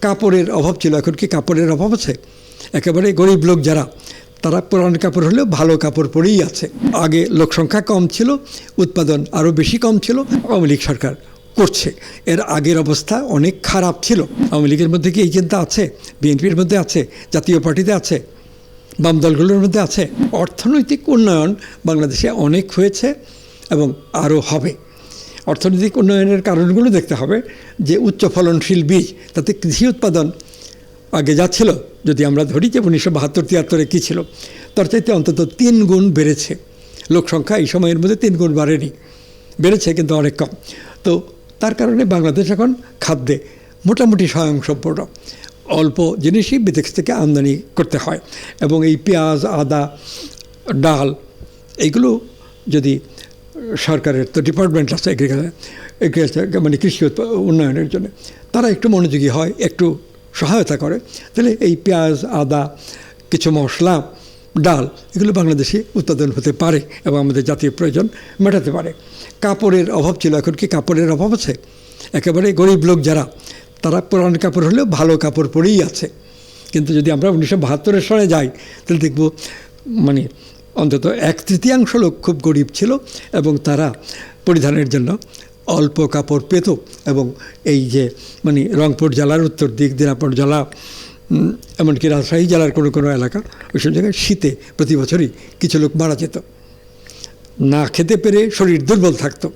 কাপড়ের অভাব ছিল, এখন কি কাপড়ের অভাব আছে? একেবারে গরিব লোক যারা, তারা পুরান কাপড় হলেও ভালো কাপড় পরেই আছে। আগে লোক সংখ্যা কম ছিল, উৎপাদন আরও বেশি কম ছিল, আওয়ামী লীগ সরকার করছে। এর আগের অবস্থা অনেক খারাপ ছিল। আওয়ামী লীগের মধ্যে কি এই চিন্তা আছে? বিএনপির মধ্যে আছে? জাতীয় পার্টিতে আছে? বাম দলগুলোর মধ্যে আছে? অর্থনৈতিক উন্নয়ন বাংলাদেশে অনেক হয়েছে এবং আরও হবে। অর্থনৈতিক উন্নয়নের কারণগুলো দেখতে হবে যে উচ্চ ফলনশীল বীজ, তাতে কৃষি উৎপাদন আগে যা ছিল, যদি আমরা ধরি যে 1972-73 কী ছিল, তার চাইতে অন্তত 3 গুণ বেড়েছে। লোক সংখ্যা এই সময়ের মধ্যে 3 গুণ বাড়েনি, বেড়েছে কিন্তু অনেক কম। তো তার কারণে বাংলাদেশ এখন খাদ্যে মোটামুটি স্বয়ংসম্পূর্ণ। অল্প জিনিসই বিদেশ থেকে আমদানি করতে হয় এবং এই পেঁয়াজ, আদা, ডাল এইগুলো যদি সরকারের তো ডিপার্টমেন্ট আছে এগ্রিকালচার মানে কৃষি উন্নয়নের জন্য, তারা একটু মনোযোগী হয়, একটু সহায়তা করে, তাহলে এই পেঁয়াজ, আদা, কিছু মশলা, ডাল এগুলো বাংলাদেশে উৎপাদন হতে পারে এবং আমাদের জাতীয় প্রয়োজন মেটাতে পারে। কাপড়ের অভাব ছিল, এখন কি কাপড়ের অভাব আছে? একেবারে গরিব লোক যারা, তারা পুরান কাপড় হলেও ভালো কাপড় পরেই আছে। কিন্তু যদি আমরা 1972 সালে যাই, তাহলে দেখব মানে অন্তত 1/3 লোক খুব গরিব ছিল এবং তারা পরিধানের জন্য অল্প কাপড় পেত। এবং এই যে মানে রংপুর জেলার উত্তর দিক, দিনাজপুর জেলা, এমনকি রাজশাহী জেলার কোনো কোনো এলাকা, ওইসব জায়গায় শীতে প্রতি বছরই কিছু লোক মারা যেত, না খেতে পেরে শরীর দুর্বল থাকতো,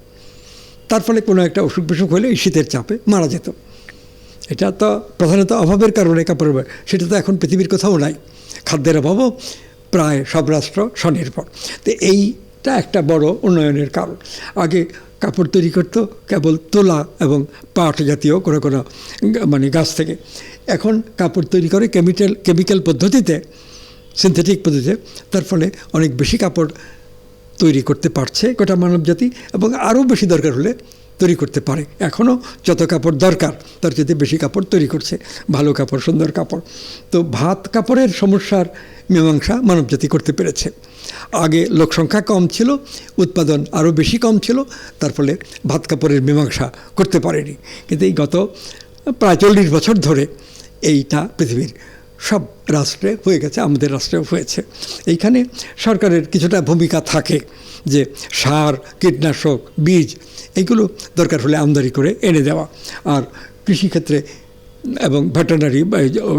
তার ফলে কোনো একটা অসুখ বিসুখ হলে এই শীতের চাপে মারা যেত। এটা তো প্রধানত অভাবের কারণে কাপড়ের, সেটা তো এখন পৃথিবীর কোথাও নাই। খাদ্যের অভাবও প্রায় সব রাষ্ট্র স্বনির্ভর। তো এইটা একটা বড় উন্নয়নের কারণ। আগে কাপড় তৈরি করতো কেবল তোলা এবং পাট জাতীয় কোনো কোনো মানে গাছ থেকে। এখন কাপড় তৈরি করে কেমিক্যাল পদ্ধতিতে, সিনথেটিক পদ্ধতিতে, তার ফলে অনেক বেশি কাপড় তৈরি করতে পারছে গোটা মানবজাতি এবং আরও বেশি দরকার হলে তৈরি করতে পারে। এখনও যত কাপড় দরকার তার চেয়ে বেশি কাপড় তৈরি করছে, ভালো কাপড়, সুন্দর কাপড়। তো ভাত কাপড়ের সমস্যার মীমাংসা মানবজাতি করতে পেরেছে। আগে লোক সংখ্যা কম ছিল, উৎপাদন আরও বেশি কম ছিল, তার ফলে ভাত কাপড়ের মীমাংসা করতে পারেনি। কিন্তু এই গত প্রায় 40 বছর ধরে এইটা পৃথিবীর সব রাষ্ট্রে হয়ে গেছে, আমাদের রাষ্ট্রেও হয়েছে। এইখানে সরকারের কিছুটা ভূমিকা থাকে যে সার, কীটনাশক, বীজ এইগুলো দরকার হলে আমদানি করে এনে দেওয়া, আর কৃষিক্ষেত্রে এবং ভেটেরিনারি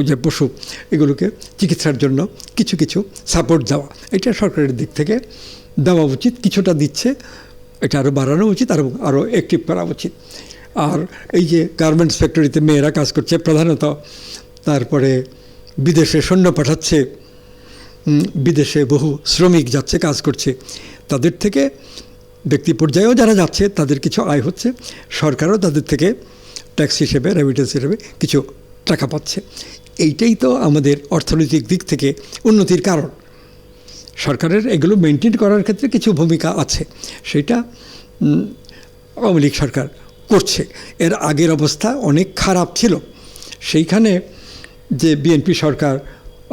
যে পশু এগুলোকে চিকিৎসার জন্য কিছু কিছু সাপোর্ট দেওয়া, এটা সরকারের দিক থেকে দেওয়া উচিত। কিছুটা দিচ্ছে, এটা আরও বাড়ানো উচিত, আরও অ্যাক্টিভ করা উচিত। আর এই যে গার্মেন্টস ফ্যাক্টরিতে মেয়েরা কাজ করছে প্রধানত, তারপরে বিদেশে সৈন্য পাঠাচ্ছে, বিদেশে বহু শ্রমিক যাচ্ছে কাজ করছে, তাদের থেকে ব্যক্তি পর্যায়েও যারা যাচ্ছে তাদের কিছু আয় হচ্ছে, সরকারও তাদের থেকে ট্যাক্স হিসেবে, রেমিটেন্স হিসেবে কিছু টাকা পাচ্ছে। এইটাই তো আমাদের অর্থনৈতিক দিক থেকে উন্নতির কারণ। সরকারের এগুলো মেনটেন করার ক্ষেত্রে কিছু ভূমিকা আছে, সেটা আওয়ামী লীগ সরকার করছে। এর আগের অবস্থা অনেক খারাপ ছিল, সেইখানে যে বিএনপি সরকার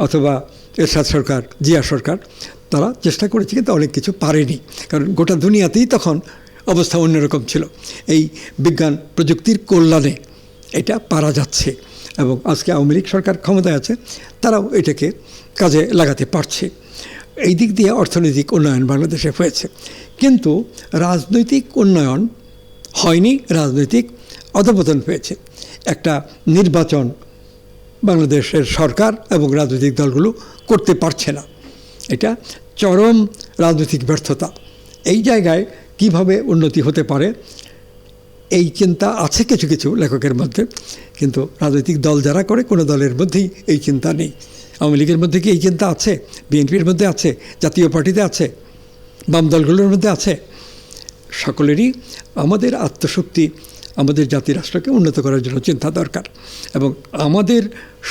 অথবা এরশাদ সরকার, জিয়া সরকার, তারা চেষ্টা করেছে কিন্তু অনেক কিছু পারেনি, কারণ গোটা দুনিয়াতেই তখন অবস্থা অন্যরকম ছিল। এই বিজ্ঞান প্রযুক্তির কল্যাণে এটা পারা যাচ্ছে এবং আজকে আওয়ামী লীগ সরকার ক্ষমতায় আছে, তারাও এটাকে কাজে লাগাতে পারছে। এই দিক দিয়ে অর্থনৈতিক উন্নয়ন বাংলাদেশে হয়েছে, কিন্তু রাজনৈতিক উন্নয়ন হয়নি, রাজনৈতিক অধঃপতন হয়েছে। একটা নির্বাচন বাংলাদেশের সরকার এবং রাজনৈতিক দলগুলো করতে পারছে না, এটা চরম রাজনৈতিক ব্যর্থতা। এই জায়গায় কিভাবে উন্নতি হতে পারে এই চিন্তা আছে কিছু কিছু লেখকের মধ্যে, কিন্তু রাজনৈতিক দল যারা করে কোনো দলের মধ্যেই এই চিন্তা নেই। আওয়ামী লীগের মধ্যে কি এই চিন্তা আছে? বিএনপির মধ্যে আছে? জাতীয় পার্টিতে আছে? বাম দলগুলোর মধ্যে আছে? সকলেরই আমাদের আত্মশক্তি, আমাদের জাতি রাষ্ট্রকে উন্নত করার জন্য চিন্তা দরকার এবং আমাদের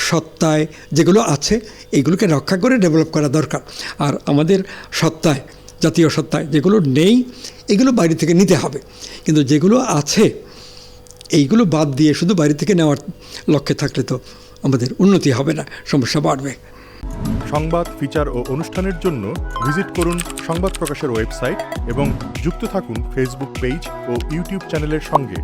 সত্তায় যেগুলো আছে এইগুলোকে রক্ষা করে ডেভেলপ করা দরকার। আর আমাদের সত্তায়, জাতীয় সত্তায় যেগুলো নেই এগুলো বাইরে থেকে নিতে হবে, কিন্তু যেগুলো আছে এইগুলো বাদ দিয়ে শুধু বাইরে থেকে নেওয়ার লক্ষ্যে থাকলে তো আমাদের উন্নতি হবে না, সমস্যা বাড়বে। সংবাদ, ফিচার ও অনুষ্ঠানের জন্য ভিজিট করুন সংবাদ প্রকাশের ওয়েবসাইট এবং যুক্ত থাকুন ফেসবুক পেজ ও ইউটিউব চ্যানেলের সঙ্গে।